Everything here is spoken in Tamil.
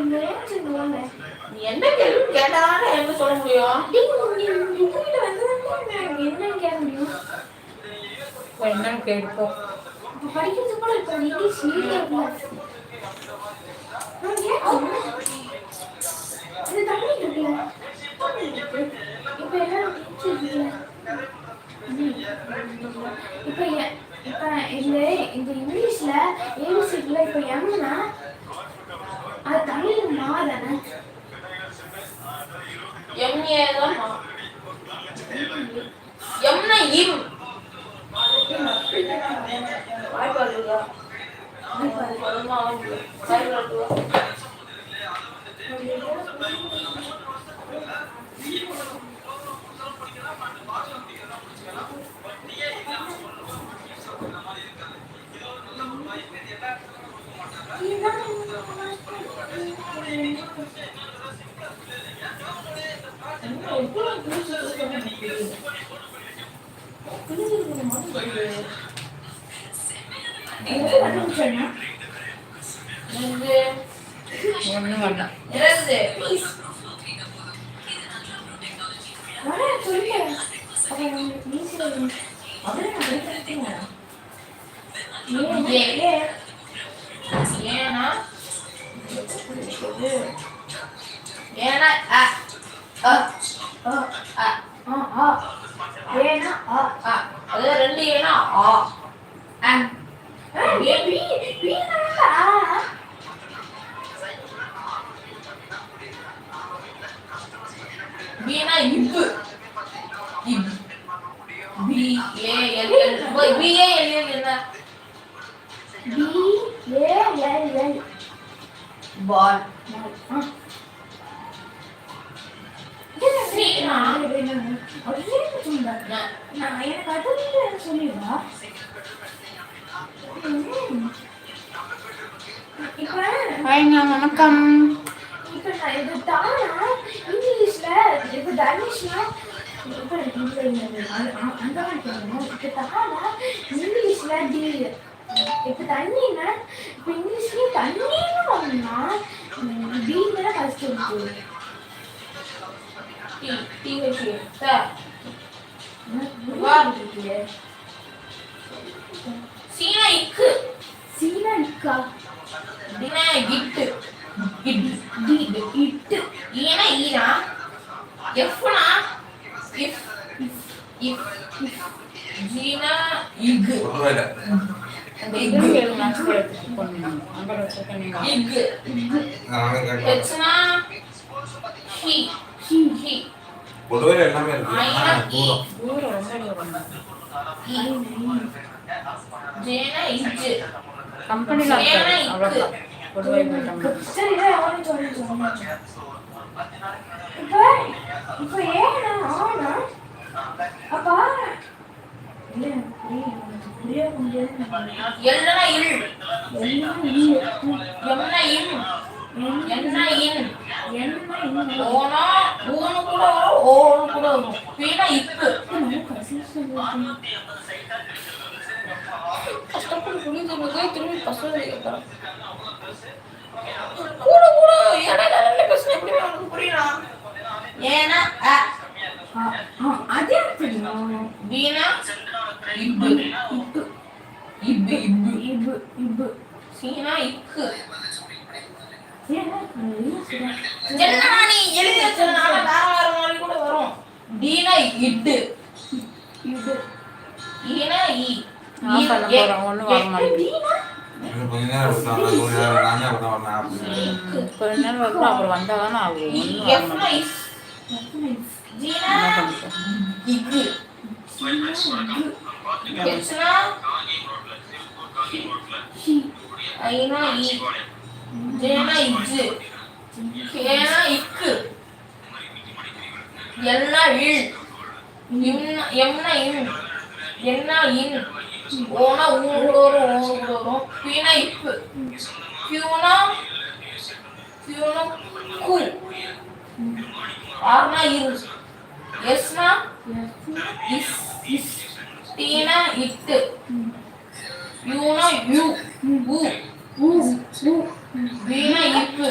நீ என்ன கேள்வி கேட்டாலும் என்ன சொல்ல முடியும்? என்னன்னு கேட்போம். படிக்கிறது கூட இப்ப இங்கிலீஷ் மீடியம் இது தமிழ் இருக்குல்ல, இப்ப எல்லாரும் இப்ப இந்த இங்கிலீஷ்ல ஏபிசில இப்ப எம்னா அது தமிழ்ல மாதானே எம்ஏ தான் எம்னா இம் வாய்ப்பாடுதா சொல்லுமா வாய்ப்பாடுதா ஒண்ணு வேண்டாம் ஏன்னா அது ரெண்டு ஏனா பீனா இப்பு இப் B A L L B A L L என்ன B A L L ball வணக்கம். இப்ப நான் இது தானா இங்கிலீஷ்ல இப்ப தனுஷ்னா இப்ப அந்த இப்ப தானா இங்கிலீஷ்ல டி இப்ப தண்ணினா இப்ப இங்கிலீஷ்லயே தண்ணின்னு ஒண்ணுனா டீல ஃபர்ஸ்ட் இருக்கு டி ஹெச் சார் வாட் சீனா இக்கு சீனா இக்கா Tina kit kit D it ஈனா ஈனா எஃப்னா இஃப் இஃப் ஜீனா இக் அந்த இக் கேளுங்க பண்ணனும் அங்க வச்சிருக்கீங்க இக் ஹெச்னா ஹி ஹி பொதுவே எல்லாமே இருக்கு தூரம் ரொம்ப தூரம் ஜேனா இஜ் கம்பெனில அவ்வளவுதான் பொதுவே போட்டாங்க சரி அவனே சொல்லுங்க இப்ப ஏனா ஆனா அப்பா இல்ல புரிய முடியாது எல்லனா இல் எம்னா இன் என்ன இன் ஓனா ஊனு கூட வரும் ஓனு கூட வரும் பீனா இக்கு கஷ்டப்பட்டு புரிஞ்சுருந்தே திரும்பி பசங்க கேட்கறேன் கூட கூட இடையில நல்ல பேசுன எப்படி உனக்கு புரியலாம் ஏன்னா அதே தெரியும் பீனா இப்பு இப்பு இப்பு இப்பு இப்பு சீனா இக்கு என்ன நீ எழுதி வச்சதுனால வேற மாதிரி கூட வரும் டீனா இட்டு இது ஈனா ஈ நான் பண்ண போறேன் ஒண்ணு வர மாட்டேங்குது கொஞ்ச நேரம் வரணும் அப்புறம் வந்தாதானே ஆகும் ஒன்றும் வர மாட்டேங்குது ஜீனா இக்கு எச்னா ஐனா ஈ ஜேனா இஜ்ஜு கேனா இக்கு எல்னா இல் எம்னா இன் என்னா இன் ஓனா ஊனு கூட வரும் ஓனு கூட வரும் பீனா இப்பு கியூனா கு ஆர்னா இரு எஸ்னா இஸ் டீனா இட்டு யூனா யூ ஊ பீனா இப்பு